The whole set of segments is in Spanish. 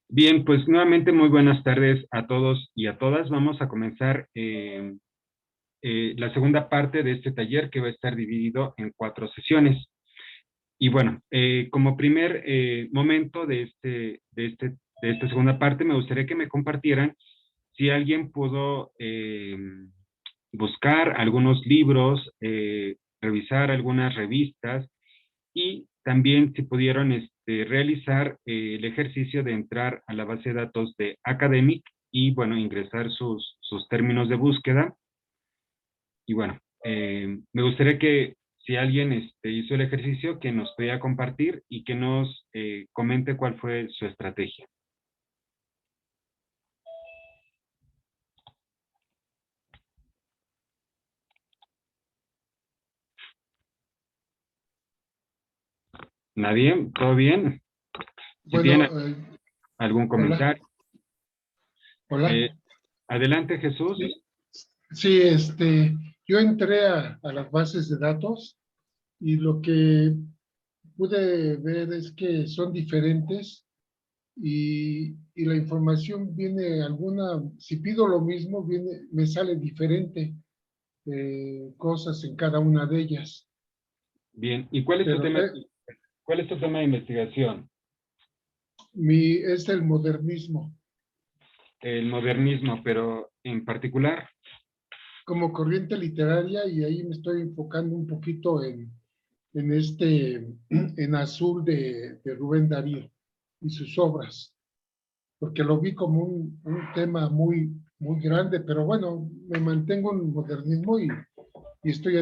Bien, pues nuevamente muy buenas tardes a todos y a todas. Vamos a comenzar la segunda parte de este taller que va a estar dividido en 4 sesiones. Y bueno, como primer momento de esta segunda parte, me gustaría que me compartieran si alguien pudo buscar algunos libros, revisar algunas revistas y también si pudieron realizar el ejercicio de entrar a la base de datos de Academic y, bueno, ingresar sus términos de búsqueda. Y bueno, me gustaría que si alguien hizo el ejercicio, que nos pudiera compartir y que nos comente cuál fue su estrategia. ¿Nadie? ¿Todo bien? Si Bueno, tienen algún hola. comentario. Hola. Adelante, Jesús. Sí, yo entré a las bases de datos y lo que pude ver es que son diferentes y la información viene si pido lo mismo, me sale diferente cosas en cada una de ellas. Bien, ¿y cuál es tu Pero tema, cuál es tu tema de investigación? es el modernismo. El modernismo, pero en particular. Como corriente literaria, y ahí me estoy enfocando un poquito en Azul de Rubén Darío y sus obras, porque lo vi como un tema muy grande, pero bueno, me mantengo en modernismo y estoy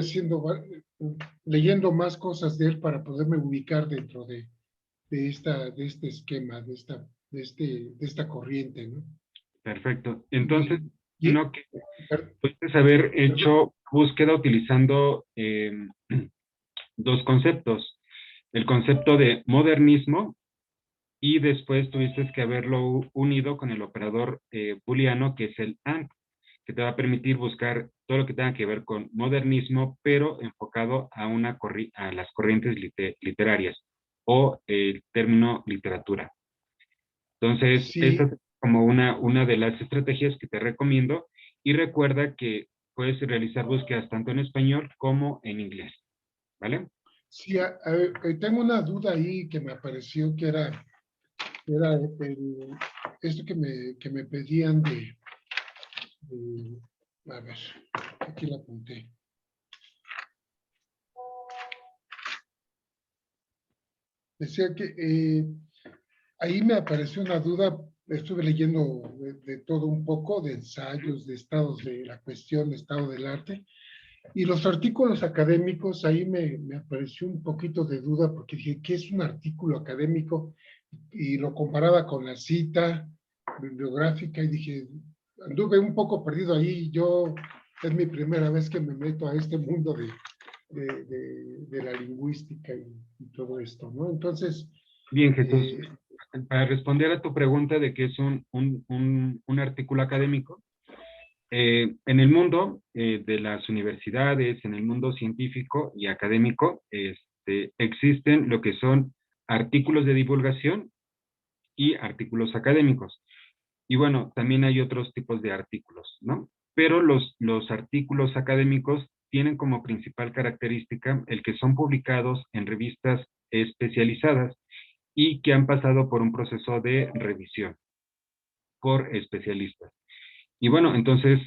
leyendo más cosas de él para poderme ubicar dentro de este esquema, de esta corriente, ¿no? Perfecto. Entonces, Y, imagino que puedes haber hecho búsqueda utilizando dos conceptos. El concepto de modernismo y después tuviste que haberlo unido con el operador booleano, que es el AND, que te va a permitir buscar todo lo que tenga que ver con modernismo, pero enfocado a las corrientes literarias o el término literatura. Entonces, esta sí, es como una de las estrategias que te recomiendo y recuerda que puedes realizar búsquedas tanto en español como en inglés, ¿vale? sí, tengo una duda ahí que me apareció que era esto que me pedían a ver, aquí la apunté. Decía que ahí me apareció una duda, estuve leyendo de todo un poco, de ensayos, de estados de la cuestión, de estado del arte, y los artículos académicos, ahí me apareció un poquito de duda, porque dije, ¿qué es un artículo académico? Y lo comparaba con la cita bibliográfica, y dije, anduve un poco perdido ahí, es mi primera vez que me meto a este mundo de la lingüística y todo esto, ¿no? Entonces, Bien, Jesús. eh, Para responder a tu pregunta de qué es un artículo académico, en el mundo de las universidades, en el mundo científico y académico, existen lo que son artículos de divulgación y artículos académicos. Y bueno, también hay otros tipos de artículos, ¿no? Pero los artículos académicos tienen como principal característica el que son publicados en revistas especializadas y que han pasado por un proceso de revisión por especialistas. Y bueno, entonces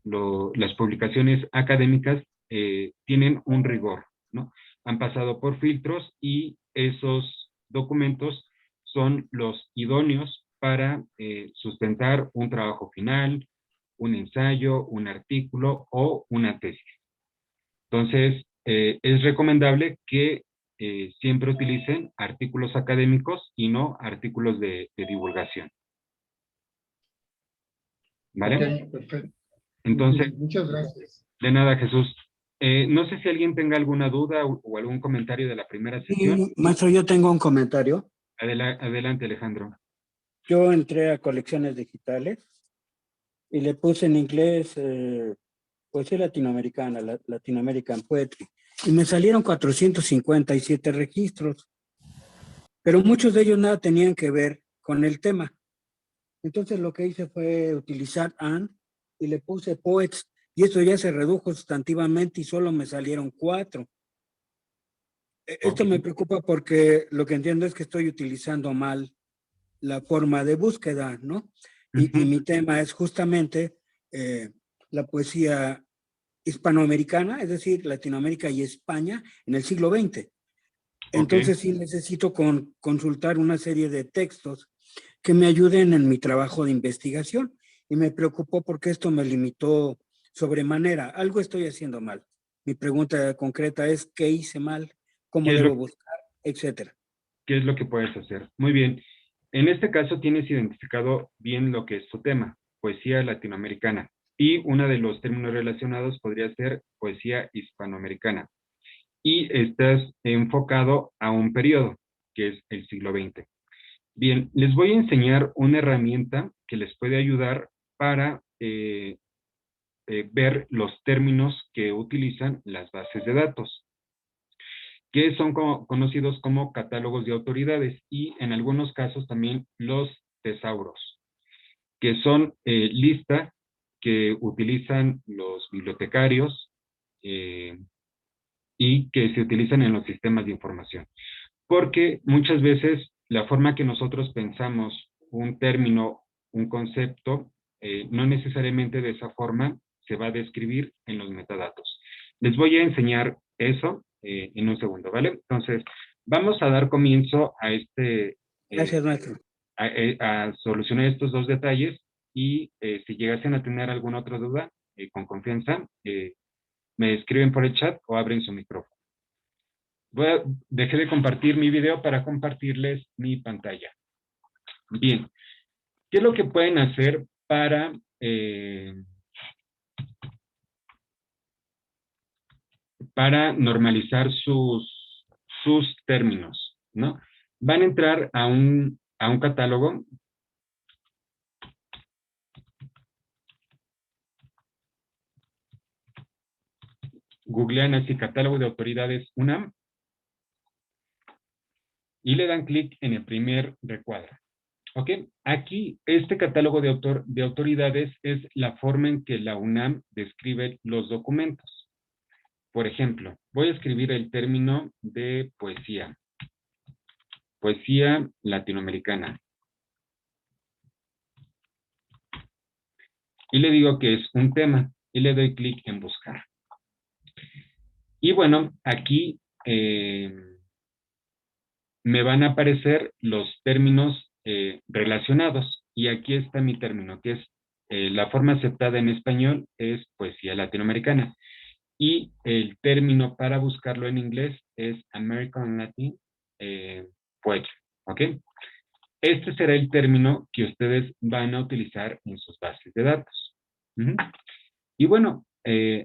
las publicaciones académicas tienen un rigor, ¿no? Han pasado por filtros y esos documentos son los idóneos para sustentar un trabajo final, un ensayo, un artículo o una tesis. Entonces, es recomendable que siempre utilicen artículos académicos y no artículos de divulgación. ¿Vale? ok, perfecto. Muy Entonces, bien, muchas gracias. de nada, Jesús. No sé si alguien tenga alguna duda o algún comentario de la primera sesión. Sí, maestro, yo tengo un comentario. Adelante, Alejandro. Yo entré a colecciones digitales y le puse en inglés poesía latinoamericana, Latin American Poetry, y me salieron 457 registros. pero muchos de ellos nada tenían que ver con el tema. Entonces lo que hice fue utilizar and y le puse poets, y esto ya se redujo sustantivamente y solo me salieron 4. Esto Ok. me preocupa porque lo que entiendo es que estoy utilizando mal la forma de búsqueda, ¿no? Y Ujú. mi tema es justamente eh, la poesía hispanoamericana, es decir, Latinoamérica y España en el siglo XX. Ok. Entonces sí necesito consultar una serie de textos que me ayuden en mi trabajo de investigación. Y me preocupó porque esto me limitó sobremanera. Algo estoy haciendo mal. Mi pregunta concreta es, ¿qué hice mal? ¿Cómo ¿Qué es debo lo, buscar? Etcétera. qué es lo que puedes hacer? Muy bien. En este caso tienes identificado bien lo que es tu tema, poesía latinoamericana. Y uno de los términos relacionados podría ser poesía hispanoamericana. Y estás enfocado a un periodo, que es el siglo XX. Bien, les voy a enseñar una herramienta que les puede ayudar para ver los términos que utilizan las bases de datos, que son conocidos como catálogos de autoridades y en algunos casos también los tesauros, que son listas que utilizan los bibliotecarios eh, y que se utilizan en los sistemas de información. Porque muchas veces la forma que nosotros pensamos un término, un concepto, no necesariamente de esa forma se va a describir en los metadatos. Les voy a enseñar eso en un segundo, ¿vale? Entonces, vamos a dar comienzo a Gracias, maestro. a solucionar estos dos detalles y si llegasen a tener alguna otra duda, con confianza, me escriben por el chat o abren su micrófono. Dejé de compartir mi video para compartirles mi pantalla. Bien, ¿qué es lo que pueden hacer para normalizar sus términos, ¿no? Van a entrar a un catálogo. Googlean así catálogo de autoridades UNAM y le dan clic en el primer recuadro. ¿Ok? Aquí, este catálogo de autoridades es la forma en que la UNAM describe los documentos. Por ejemplo, voy a escribir el término de poesía. Poesía latinoamericana. Y le digo que es un tema y le doy clic en buscar. Y bueno, aquí me van a aparecer los términos relacionados. Y aquí está mi término, que es la forma aceptada en español es poesía latinoamericana. Y el término para buscarlo en inglés es American Latin Poetry. ¿Ok? Este será el término que ustedes van a utilizar en sus bases de datos. Uh-huh. Y bueno,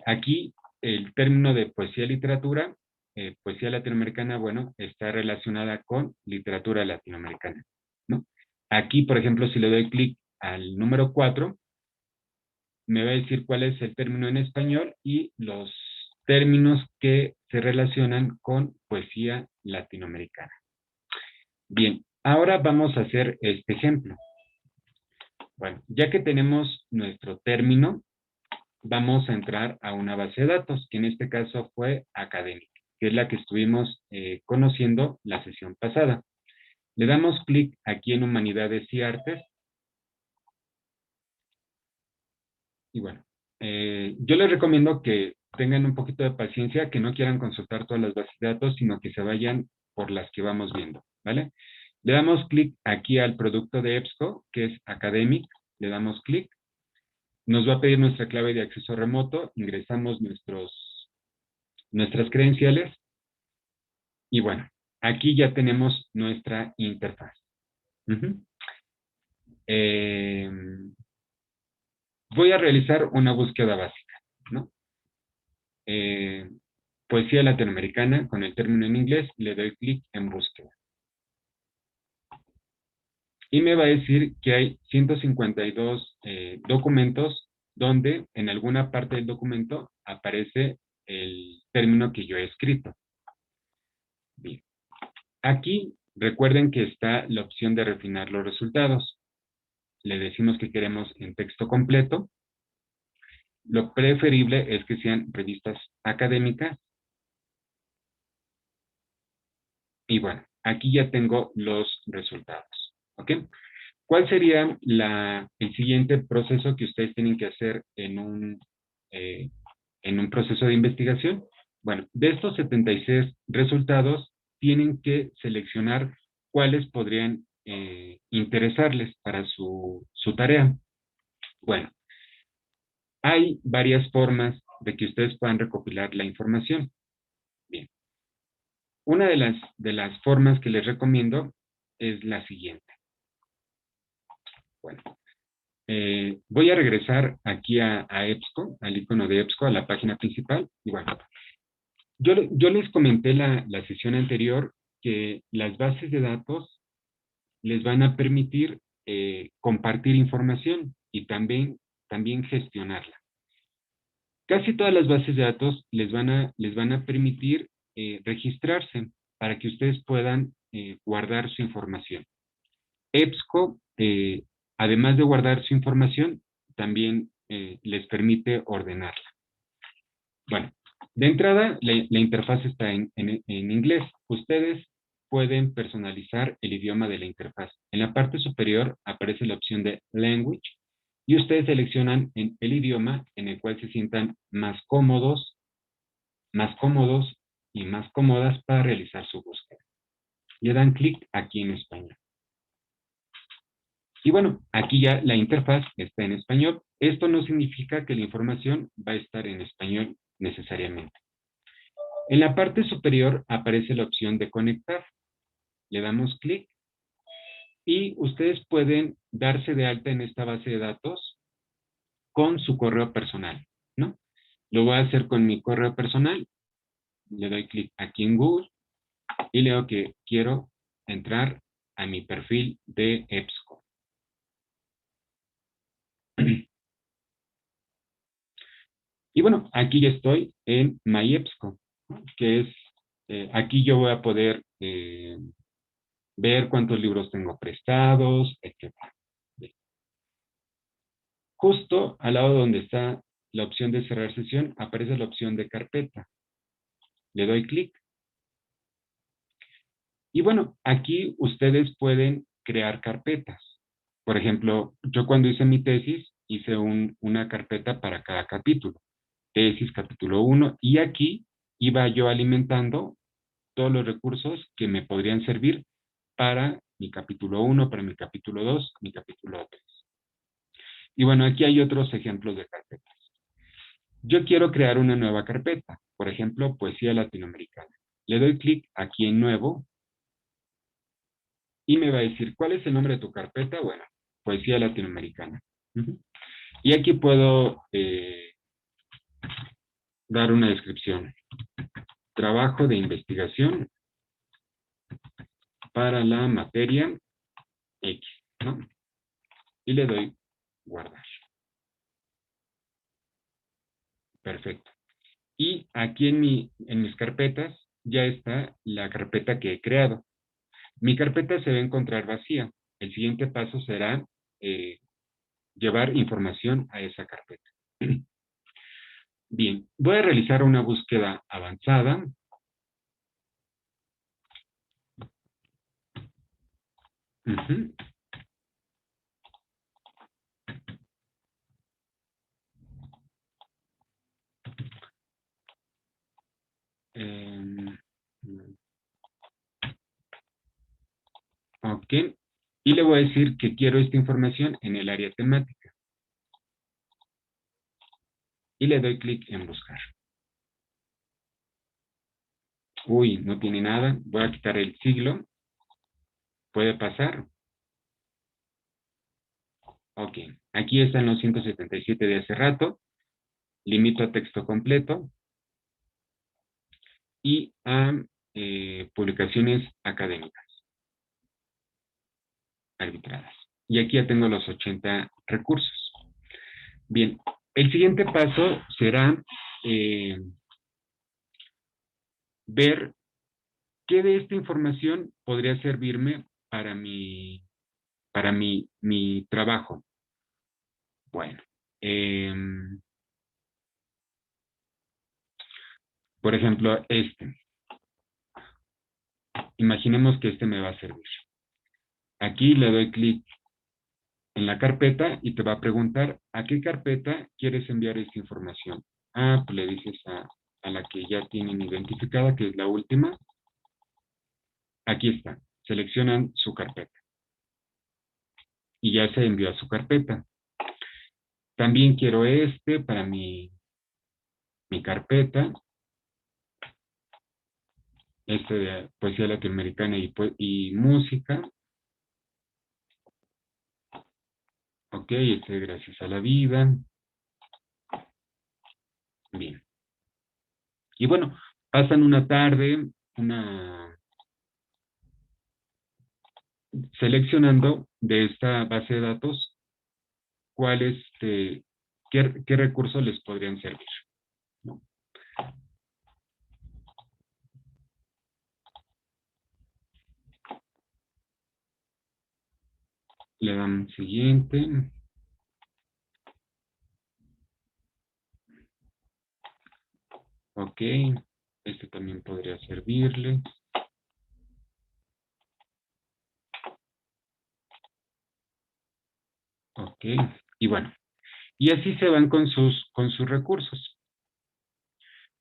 aquí el término de poesía y literatura, poesía latinoamericana, bueno, está relacionada con literatura latinoamericana, ¿no? Aquí, por ejemplo, si le doy clic al número 4, me va a decir cuál es el término en español y los términos que se relacionan con poesía latinoamericana. Bien, ahora vamos a hacer este ejemplo. Bueno, ya que tenemos nuestro término, vamos a entrar a una base de datos, que en este caso fue académica, que es la que estuvimos conociendo la sesión pasada. Le damos clic aquí en Humanidades y Artes. Y bueno, yo les recomiendo que tengan un poquito de paciencia, que no quieran consultar todas las bases de datos, sino que se vayan por las que vamos viendo, ¿vale? Le damos clic aquí al producto de EBSCO, que es Academic. Le damos clic. Nos va a pedir nuestra clave de acceso remoto. Ingresamos nuestras credenciales. Y bueno, aquí ya tenemos nuestra interfaz. Uh-huh. Voy a realizar una búsqueda básica, ¿no? Poesía latinoamericana con el término en inglés, le doy clic en búsqueda. Y me va a decir que hay 152 documentos donde en alguna parte del documento aparece el término que yo he escrito. Bien. Aquí Recuerden que está la opción de refinar los resultados. Le decimos que queremos en texto completo. Lo preferible es que sean revistas académicas. Y bueno, aquí ya tengo los resultados. ¿Ok? ¿Cuál sería el siguiente proceso que ustedes tienen que hacer en un proceso de investigación? Bueno, de estos 76 resultados, tienen que seleccionar cuáles podrían interesarles para su tarea. Bueno, hay varias formas de que ustedes puedan recopilar la información. Bien, una de las formas que les recomiendo es la siguiente. Bueno, voy a regresar aquí a EBSCO, al icono de EBSCO, a la página principal. Y bueno, yo les comenté la sesión anterior que las bases de datos les van a permitir compartir información y también gestionarla. Casi todas las bases de datos les van a permitir registrarse para que ustedes puedan guardar su información. EBSCO, además de guardar su información, también les permite ordenarla. Bueno, de entrada, la interfaz está en inglés. Ustedes pueden personalizar el idioma de la interfaz. En la parte superior aparece la opción de Language y ustedes seleccionan el idioma en el cual se sientan más cómodos y más cómodas para realizar su búsqueda. Le dan clic aquí en español. Y bueno, aquí ya la interfaz está en español. Esto no significa que la información va a estar en español necesariamente. En la parte superior aparece la opción de conectar. Le damos clic y ustedes pueden darse de alta en esta base de datos con su correo personal, ¿no? Lo voy a hacer con mi correo personal. Le doy clic aquí en Google y leo que quiero entrar a mi perfil de EBSCO. Y bueno, aquí ya estoy en My EBSCO, ¿no? Que es, aquí yo voy a poder ver cuántos libros tengo prestados, etc. Justo al lado donde está la opción de cerrar sesión, aparece la opción de carpeta. Le doy clic. Y bueno, aquí ustedes pueden crear carpetas. Por ejemplo, yo cuando hice mi tesis, hice una carpeta para cada capítulo. Tesis, capítulo 1, y aquí iba yo alimentando todos los recursos que me podrían servir para mi capítulo 1, para mi capítulo 2, mi capítulo 3. Y bueno, aquí hay otros ejemplos de carpetas. Yo quiero crear una nueva carpeta, por ejemplo, poesía latinoamericana. Le doy clic aquí en nuevo y me va a decir, ¿cuál es el nombre de tu carpeta? Bueno, poesía latinoamericana. Y aquí puedo dar una descripción. Trabajo de investigación para la materia X, ¿no? Y le doy guardar. Perfecto. Y aquí en mis carpetas ya está la carpeta que he creado. Mi carpeta se va a encontrar vacía. El siguiente paso será llevar información a esa carpeta. Bien, voy a realizar una búsqueda avanzada. Ok. Y le voy a decir que quiero esta información en el área temática. Y le doy clic en buscar. Uy, no tiene nada. Voy a quitar el siglo. ¿Puede pasar? Ok. Aquí están los 177 de hace rato. Limito a texto completo. Y a publicaciones académicas arbitradas. Y aquí ya tengo los 80 recursos. Bien, el siguiente paso será ver ¿qué de esta información podría servirme para mi trabajo? Bueno, por ejemplo, imaginemos que me va a servir. Aquí le doy clic en la carpeta y te va a preguntar a qué carpeta quieres enviar esta información. Ah, pues le dices a la que ya tienen identificada, que es la última. Aquí está, seleccionan su carpeta. Y ya se envió a su carpeta. También quiero para mi carpeta. De poesía latinoamericana y música. Ok, gracias a la vida. Bien. Y bueno, pasan una tarde, seleccionando de esta base de datos qué recursos les podrían servir, ¿no? Le dan siguiente. Ok, también podría servirle. Ok, y bueno, y así se van con sus recursos.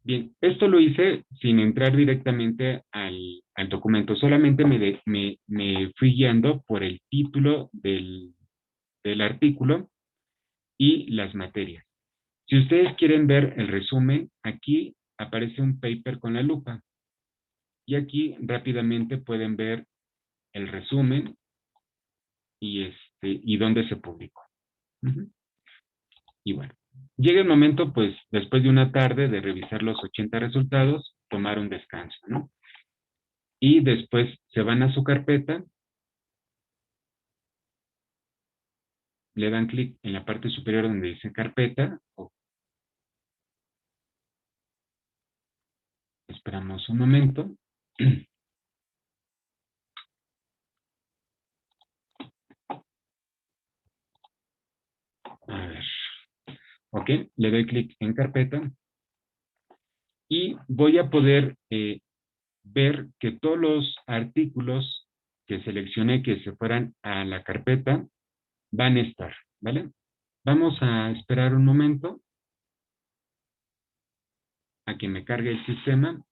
Bien, esto lo hice sin entrar directamente al documento, solamente me fui guiando por el título del artículo y las materias. Si ustedes quieren ver el resumen, aquí aparece un paper con la lupa. Y aquí rápidamente pueden ver el resumen y dónde se publicó. Y bueno, llega el momento, pues, después de una tarde de revisar los 80 resultados, tomar un descanso, ¿no? Y después se van a su carpeta, le dan clic en la parte superior donde dice carpeta, esperamos un momento. A ver. Ok, le doy clic en carpeta y voy a poder ver que todos los artículos que seleccioné que se fueran a la carpeta van a estar, ¿vale? Vamos a esperar un momento a que me cargue el sistema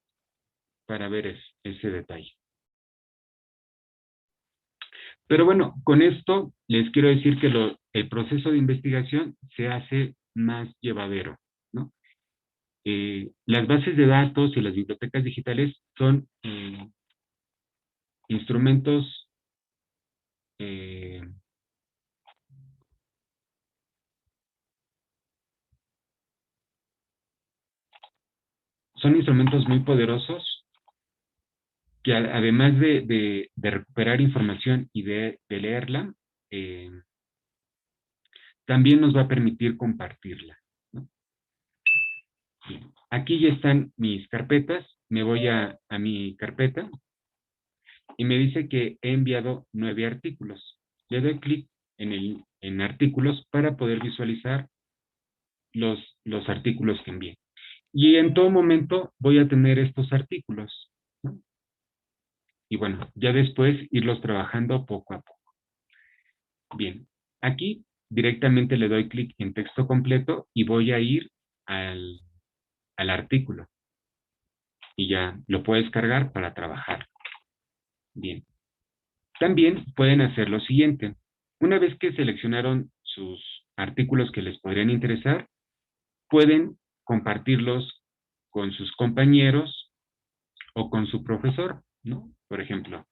para ver ese detalle. Pero bueno, con esto les quiero decir que el proceso de investigación se hace más llevadero, ¿no? Las bases de datos y las bibliotecas digitales son instrumentos muy poderosos que además de recuperar información y de leerla, también nos va a permitir compartirla, ¿no? Aquí ya están mis carpetas. Me voy a mi carpeta y me dice que he enviado 9 artículos. Le doy clic en artículos para poder visualizar los artículos que envié. Y en todo momento voy a tener estos artículos, ¿no? Y bueno, ya después irlos trabajando poco a poco. Bien, aquí directamente le doy clic en texto completo y voy a ir al artículo. Y ya lo puedes cargar para trabajar. Bien. También pueden hacer lo siguiente. Una vez que seleccionaron sus artículos que les podrían interesar, pueden compartirlos con sus compañeros o con su profesor, ¿no? Por ejemplo,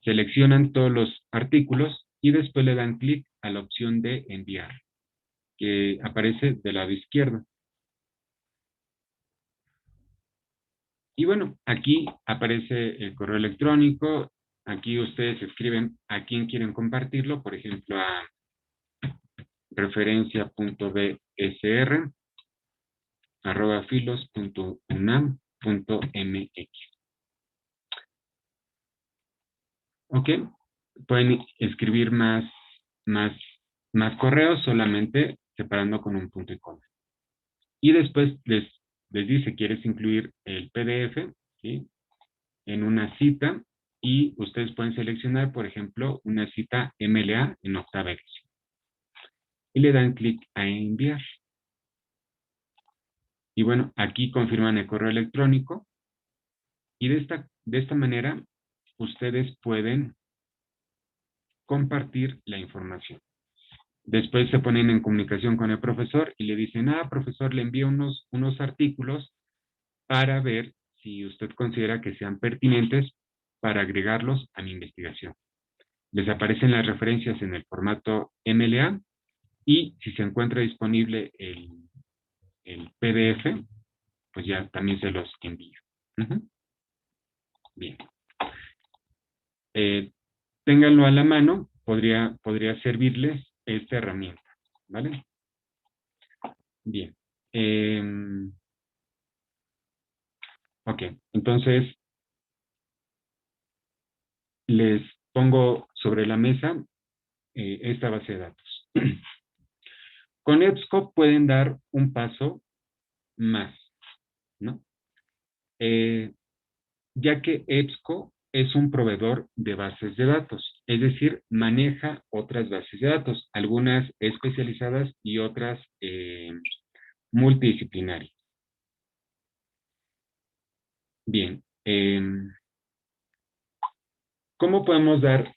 seleccionan todos los artículos y después le dan clic a la opción de enviar, que aparece del lado izquierdo. Y bueno, aquí aparece el correo electrónico. Aquí ustedes escriben a quién quieren compartirlo, por ejemplo, a referencia.bsr@filos.unam.mx. ¿Ok? Pueden escribir más, más correos solamente separando con un punto y coma. Y después les dice, ¿quieres incluir el PDF? ¿Sí? En una cita y ustedes pueden seleccionar, por ejemplo, una cita MLA en octava edición. Y le dan clic a enviar. Y bueno, aquí confirman el correo electrónico y de esta manera ustedes pueden compartir la información. Después se ponen en comunicación con el profesor y le dicen, profesor, le envío unos artículos para ver si usted considera que sean pertinentes para agregarlos a mi investigación. Les aparecen las referencias en el formato MLA y si se encuentra disponible el PDF, pues ya también se los envío. Bien. Ténganlo a la mano, podría servirles esta herramienta, ¿vale? Bien. Ok, entonces les pongo sobre la mesa esta base de datos. Con EBSCO pueden dar un paso más, ¿no? Ya que EBSCO es un proveedor de bases de datos, es decir, maneja otras bases de datos, algunas especializadas y otras multidisciplinarias. Bien, ¿cómo podemos dar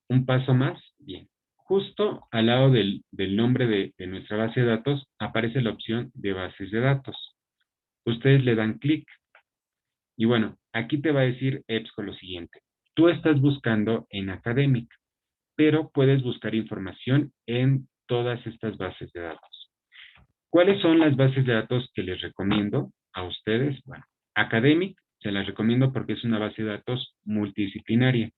un paso más? Bien, justo al lado del nombre de nuestra base de datos aparece la opción de bases de datos. Ustedes le dan clic y bueno, aquí te va a decir EBSCO lo siguiente. Tú estás buscando en Academic, pero puedes buscar información en todas estas bases de datos. ¿Cuáles son las bases de datos que les recomiendo a ustedes? Bueno, Academic se las recomiendo porque es una base de datos multidisciplinaria.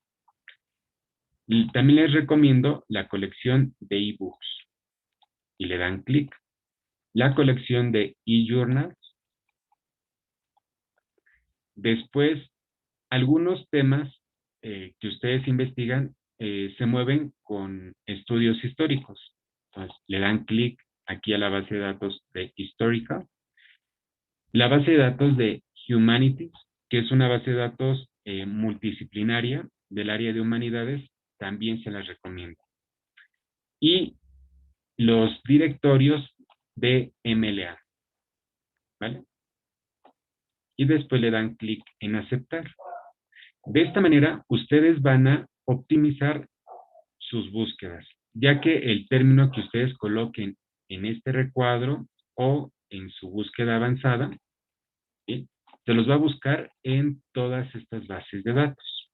Y también les recomiendo la colección de ebooks y le dan clic. La colección de eJournals. Después, algunos temas que ustedes investigan se mueven con estudios históricos. Entonces, le dan clic aquí a la base de datos de Historical. La base de datos de Humanities, que es una base de datos multidisciplinaria del área de humanidades, también se las recomiendo. Y los directorios de MLA, ¿vale? Y después le dan clic en aceptar. De esta manera, ustedes van a optimizar sus búsquedas, ya que el término que ustedes coloquen en este recuadro o en su búsqueda avanzada, ¿sí?, se los va a buscar en todas estas bases de datos.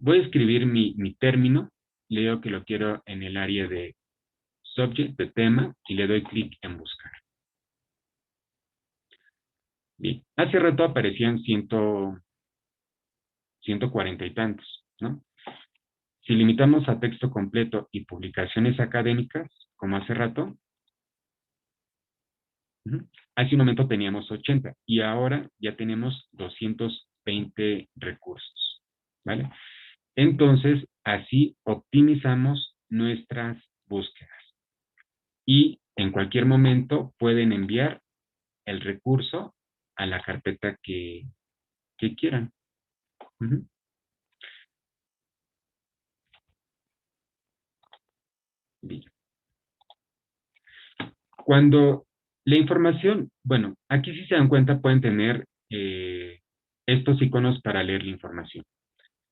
Voy a escribir mi término, le digo que lo quiero en el área de subject, de tema, y le doy clic en buscar. Bien, hace rato aparecían 140 y tantos, ¿no? Si limitamos a texto completo y publicaciones académicas, como hace rato, hace un momento teníamos 80 y ahora ya tenemos 220 recursos, ¿vale? Entonces, así optimizamos nuestras búsquedas y en cualquier momento pueden enviar el recurso a la carpeta que quieran. Bien. Cuando la información, bueno, aquí si se dan cuenta pueden tener estos iconos para leer la información.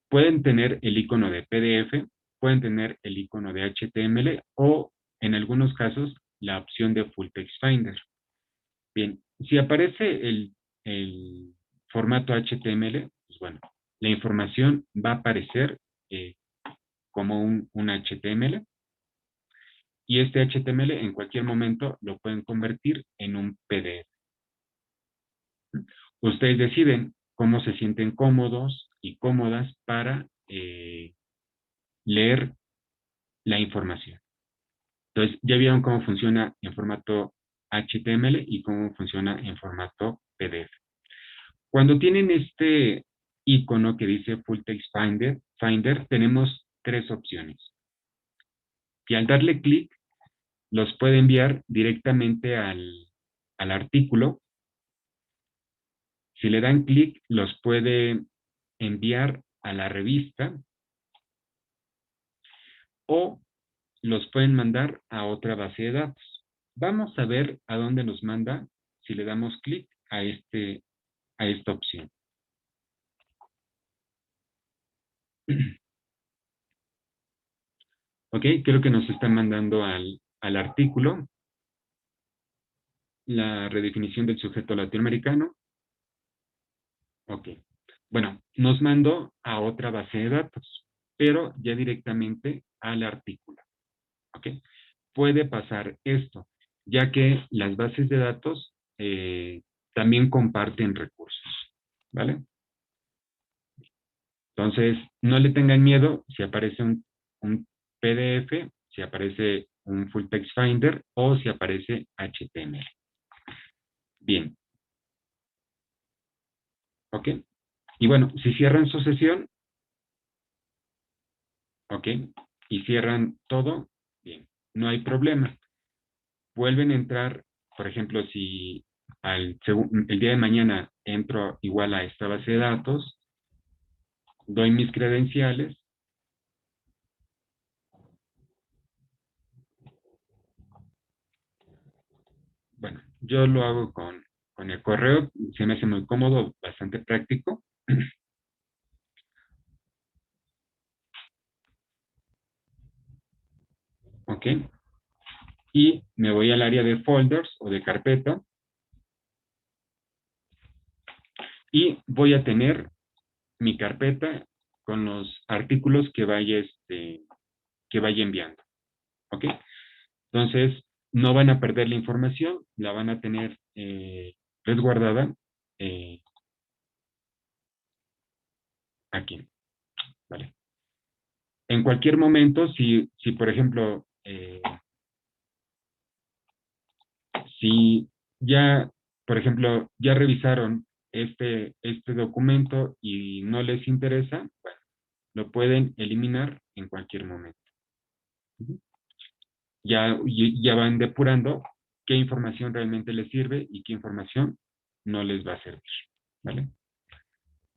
Pueden tener el icono de PDF, pueden tener el icono de HTML o en algunos casos la opción de Full Text Finder. Bien, si aparece el formato HTML, pues bueno, la información va a aparecer como un HTML. Y este HTML en cualquier momento lo pueden convertir en un PDF. Ustedes deciden cómo se sienten cómodos y cómodas para leer la información. Entonces, ya vieron cómo funciona en formato HTML y cómo funciona en formato PDF. Cuando tienen este icono que dice Full Text Finder, tenemos tres opciones. Y al darle clic, los puede enviar directamente al artículo. Si le dan clic, los puede enviar a la revista o los pueden mandar a otra base de datos. Vamos a ver a dónde nos manda si le damos clic a esta opción. Ok, creo que nos están mandando al artículo, la redefinición del sujeto latinoamericano. Ok, bueno, nos mandó a otra base de datos, pero ya directamente al artículo. Ok, puede pasar esto, ya que las bases de datos también comparten recursos, ¿vale? Entonces, no le tengan miedo si aparece un PDF, si aparece un Full Text Finder o si aparece HTML. Bien. ¿Ok? Y bueno, si cierran su sesión, ¿ok? Y cierran todo, bien, no hay problema. Vuelven a entrar, por ejemplo, si el día de mañana entro igual a esta base de datos, doy mis credenciales. Bueno, yo lo hago con el correo, se me hace muy cómodo, bastante práctico. Ok. Y me voy al área de folders o de carpeta. Y voy a tener mi carpeta con los artículos que vaya enviando. ¿Ok? Entonces, no van a perder la información, la van a tener resguardada aquí. ¿Vale? En cualquier momento, si por ejemplo, si ya, por ejemplo, ya revisaron este documento y no les interesa, bueno, lo pueden eliminar en cualquier momento. Ya van depurando qué información realmente les sirve y qué información no les va a servir, ¿vale?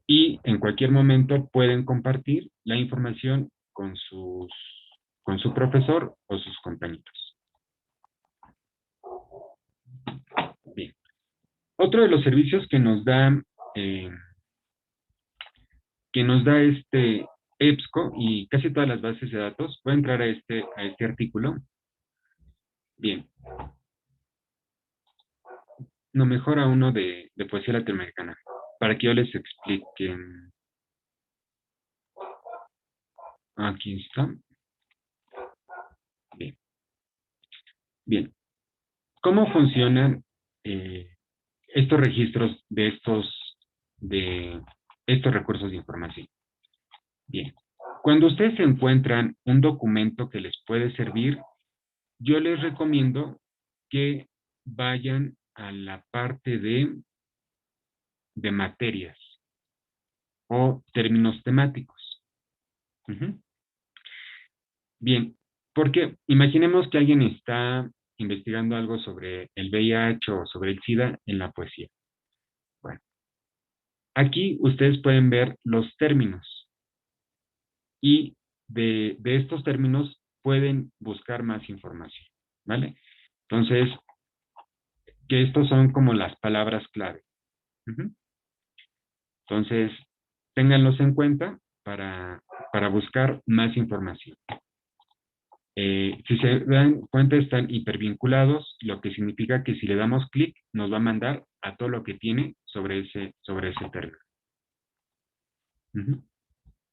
Y en cualquier momento pueden compartir la información con su profesor o sus compañeros. Bien. Otro de los servicios que nos da este EBSCO y casi todas las bases de datos, voy a entrar a este artículo. Bien. No, mejora uno de poesía latinoamericana, para que yo les explique. Aquí está. Bien. Bien. ¿Cómo funcionan estos registros de estos recursos de información? Bien. Cuando ustedes encuentran un documento que les puede servir, yo les recomiendo que vayan a la parte de materias o términos temáticos. Bien, porque imaginemos que alguien está investigando algo sobre el VIH o sobre el SIDA en la poesía. Bueno, aquí ustedes pueden ver los términos y de estos términos pueden buscar más información, ¿vale? Entonces, que estos son como las palabras clave. Entonces, ténganlos en cuenta para buscar más información. Si se dan cuenta, están hipervinculados, lo que significa que si le damos clic, nos va a mandar a todo lo que tiene sobre ese término.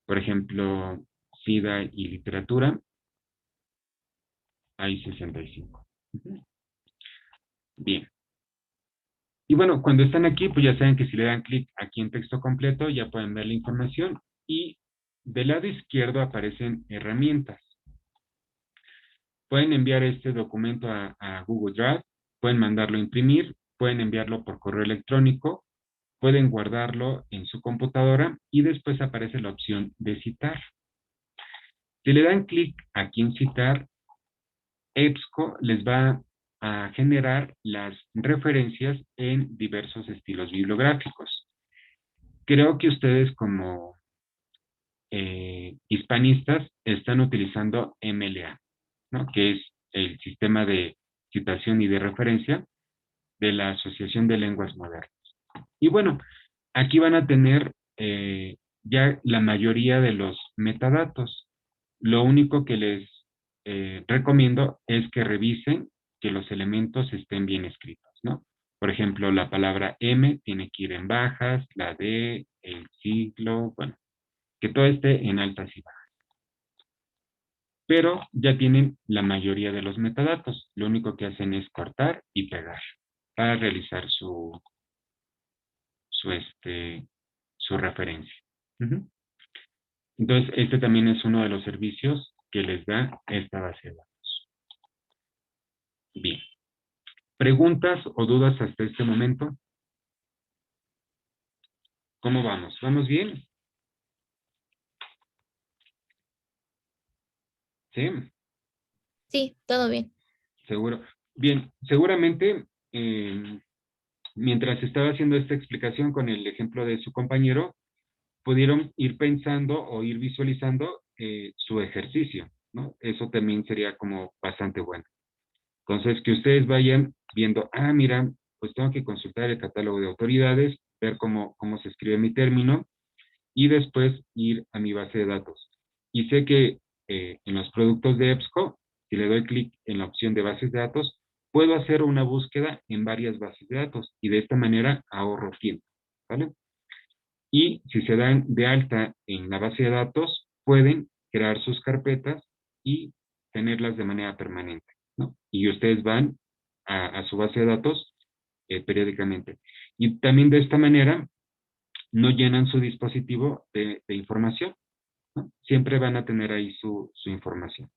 Por ejemplo, SIDA y literatura, hay 65. Bien. Y bueno, cuando están aquí, pues ya saben que si le dan clic aquí en texto completo, ya pueden ver la información. Y del lado izquierdo aparecen herramientas. Pueden enviar este documento a Google Drive, pueden mandarlo a imprimir, pueden enviarlo por correo electrónico pueden guardarlo en su computadora y después aparece la opción de citar. Si le dan clic aquí en citar, EBSCO les va a generar las referencias en diversos estilos bibliográficos. Creo que ustedes como hispanistas están utilizando MLA, ¿no? Que es el sistema de citación y de referencia de la Asociación de Lenguas Modernas. Y bueno, aquí van a tener ya la mayoría de los metadatos. Lo único que les recomiendo es que revisen que los elementos estén bien escritos, ¿no? Por ejemplo, la palabra M tiene que ir en bajas, la D, el siglo, bueno, que todo esté en altas y bajas. Pero ya tienen la mayoría de los metadatos. Lo único que hacen es cortar y pegar para realizar su referencia. Uh-huh. Entonces, este también es uno de los servicios que les da esta base de datos. Bien. ¿Preguntas o dudas hasta este momento? ¿Cómo vamos? ¿Vamos bien? ¿Sí? Sí, todo bien. Seguro. Bien, seguramente mientras estaba haciendo esta explicación con el ejemplo de su compañero, pudieron ir pensando o ir visualizando su ejercicio, ¿no? Eso también sería como bastante bueno. Entonces, que ustedes vayan viendo, mira, pues tengo que consultar el catálogo de autoridades, ver cómo se escribe mi término y después ir a mi base de datos. Y sé que en los productos de EBSCO, si le doy clic en la opción de bases de datos, puedo hacer una búsqueda en varias bases de datos y de esta manera ahorro tiempo, ¿vale? Y si se dan de alta en la base de datos, pueden crear sus carpetas y tenerlas de manera permanente, ¿no? Y ustedes van a su base de datos periódicamente. Y también de esta manera no llenan su dispositivo de información, ¿no? Siempre van a tener ahí su información,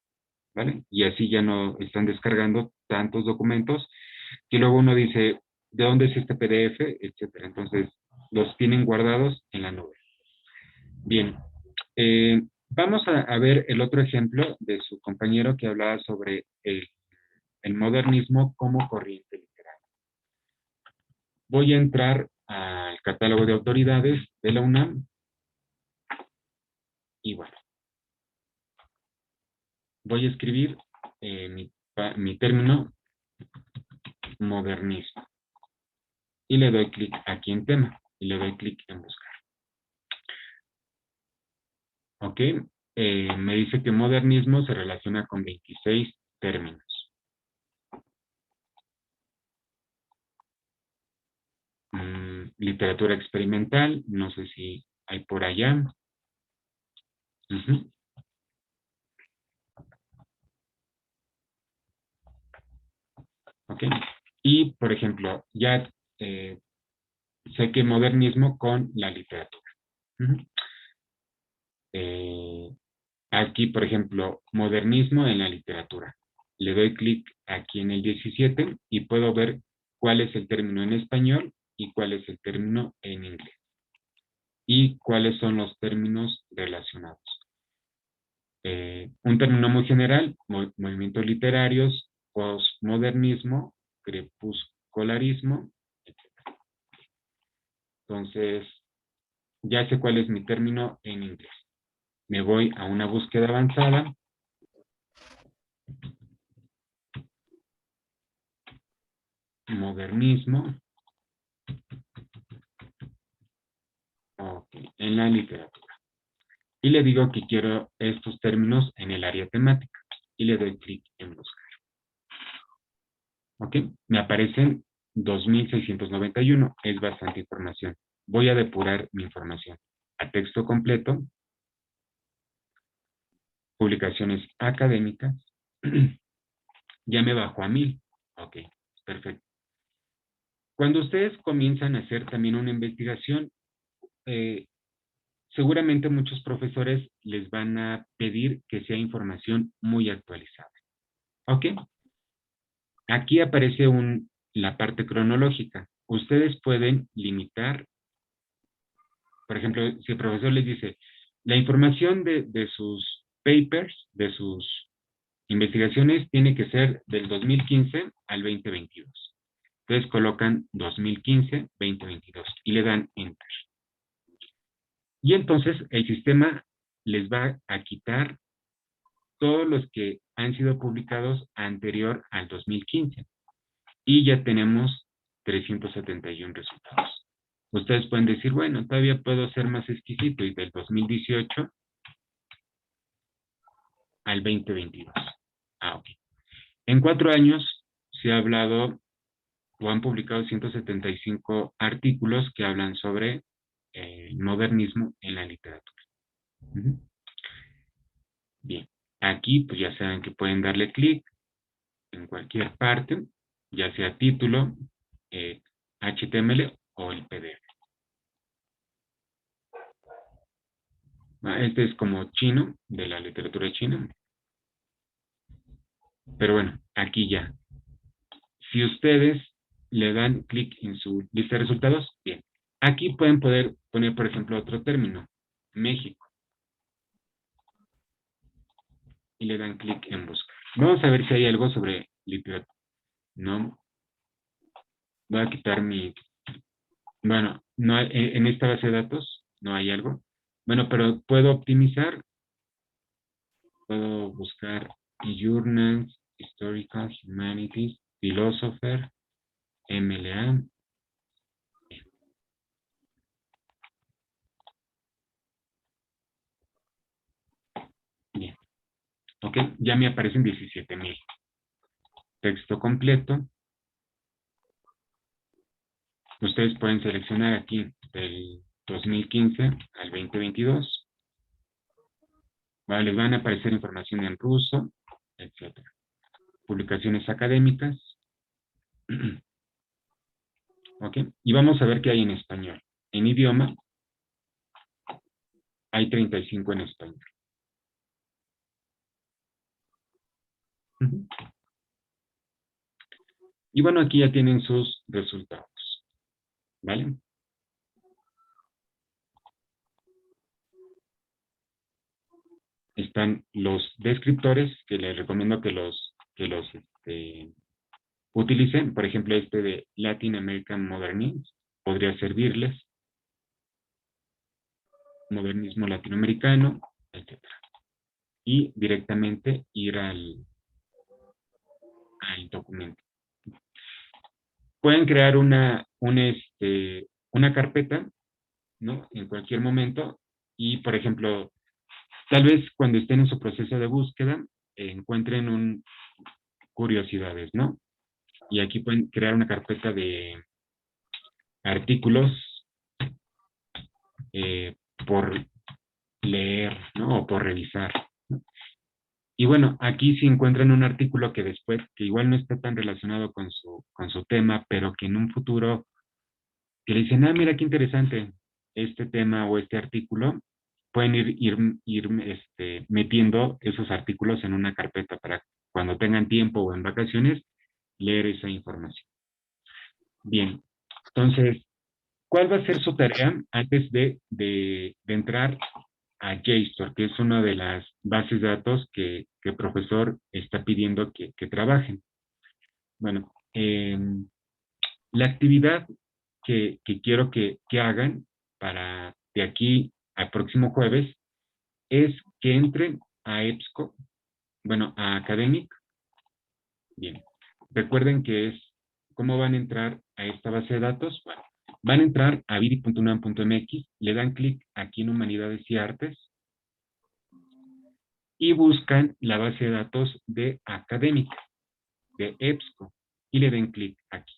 ¿vale? Y así ya no están descargando tantos documentos que luego uno dice, ¿de dónde es este PDF? Etcétera. Entonces, los tienen guardados en la nube. Bien, vamos a ver el otro ejemplo de su compañero que hablaba sobre el modernismo como corriente literaria. Voy a entrar al catálogo de autoridades de la UNAM y bueno, voy a escribir mi término modernismo y le doy clic aquí en tema y le doy clic en buscar. Ok, me dice que modernismo se relaciona con 26 términos. Literatura experimental, no sé si hay por allá. Uh-huh. Ok, y por ejemplo, ya sé que modernismo con la literatura. Uh-huh. Aquí, por ejemplo, modernismo en la literatura. Le doy clic aquí en el 17 y puedo ver cuál es el término en español y cuál es el término en inglés. Y cuáles son los términos relacionados. Un término muy general, movimientos literarios, postmodernismo, crepuscularismo, etc. Entonces, ya sé cuál es mi término en inglés. Me voy a una búsqueda avanzada. Modernismo. Okay, en la literatura. Y le digo que quiero estos términos en el área temática. Y le doy clic en buscar. Ok, me aparecen 2.691. Es bastante información. Voy a depurar mi información a texto completo, publicaciones académicas. Ya me bajó a 1,000. Ok, perfecto. Cuando ustedes comienzan a hacer también una investigación, seguramente muchos profesores les van a pedir que sea información muy actualizada. ¿Ok? Aquí aparece la parte cronológica. Ustedes pueden limitar por ejemplo, si el profesor les dice, la información de sus papers, de sus investigaciones, tiene que ser del 2015 al 2022. Entonces colocan 2015, 2022 y le dan Enter. Y entonces el sistema les va a quitar todos los que han sido publicados anterior al 2015. Y ya tenemos 371 resultados. Ustedes pueden decir, bueno, todavía puedo ser más exquisito y del 2018 al 2022. Ok. En 4 años se ha hablado o han publicado 175 artículos que hablan sobre modernismo en la literatura. Bien, aquí pues ya saben que pueden darle clic en cualquier parte, ya sea título, HTML o el PDF. Este es como chino, de la literatura china. Pero bueno, aquí ya. Si ustedes le dan clic en su lista de resultados, bien. Aquí pueden poner, por ejemplo, otro término, México. Y le dan clic en buscar. Vamos a ver si hay algo sobre literatura. No. Voy a quitar mi... Bueno, no hay, en esta base de datos no hay algo. Bueno, pero puedo optimizar. Puedo buscar Journals, Historical, Humanities, Philosopher, MLA. Bien. Ok, ya me aparecen 17,000. Texto completo. Ustedes pueden seleccionar aquí del 2015 al 2022. Vale, les van a aparecer información en ruso, etc. Publicaciones académicas. Ok, y vamos a ver qué hay en español. En idioma, hay 35 en español. Y bueno, aquí ya tienen sus resultados. ¿Vale? Están los descriptores, que les recomiendo que los utilicen. Por ejemplo, este de Latin American Modernism podría servirles. Modernismo latinoamericano, etc. Y directamente ir al documento. Pueden crear una carpeta, ¿no? En cualquier momento. Y, por ejemplo, tal vez cuando estén en su proceso de búsqueda, encuentren curiosidades, ¿no? Y aquí pueden crear una carpeta de artículos por leer, ¿no? O por revisar, ¿no? Y bueno, aquí si encuentran un artículo que después, que igual no está tan relacionado con su tema, pero que en un futuro, que le dicen, mira qué interesante este tema o este artículo, pueden ir metiendo esos artículos en una carpeta para cuando tengan tiempo o en vacaciones, leer esa información. Bien, entonces, ¿cuál va a ser su tarea antes de entrar a JSTOR, que es una de las bases de datos que el profesor está pidiendo que trabajen? Bueno, la actividad que quiero que hagan para de aquí al próximo jueves es que entren a EBSCO, bueno, a Academic. Bien, recuerden que ¿cómo van a entrar a esta base de datos? Bueno, van a entrar a viri.unam.mx, le dan clic aquí en Humanidades y Artes y buscan la base de datos de Academic, de EBSCO, y le den clic aquí.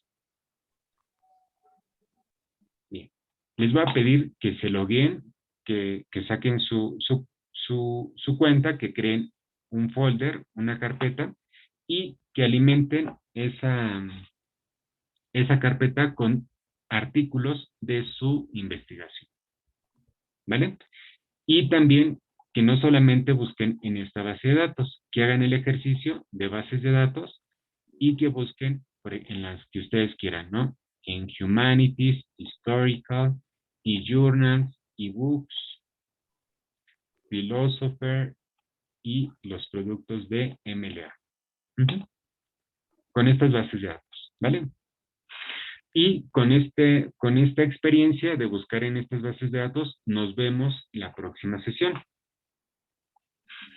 Bien, les va a pedir que se logueen, que saquen su cuenta, que creen un folder, una carpeta, y que alimenten esa carpeta con artículos de su investigación. ¿Vale? Y también que no solamente busquen en esta base de datos, que hagan el ejercicio de bases de datos y que busquen en las que ustedes quieran, ¿no? En Humanities, Historical, y Journals, ebooks, Philosopher y los productos de MLA. Ujú. Con estas bases de datos, ¿vale? Y con esta experiencia de buscar en estas bases de datos, nos vemos la próxima sesión.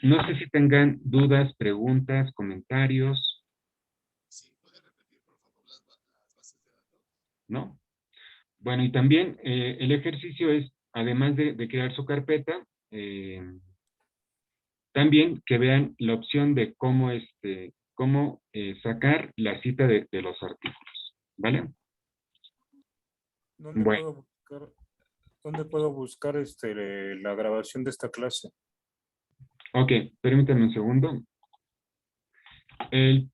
No sé si tengan dudas, preguntas, comentarios. ¿No? Bueno, y también el ejercicio es, además de crear su carpeta, también que vean la opción de cómo, sacar la cita de los artículos, ¿vale? ¿Dónde Bueno, puedo buscar, la grabación de esta clase? ok, permítanme un segundo. El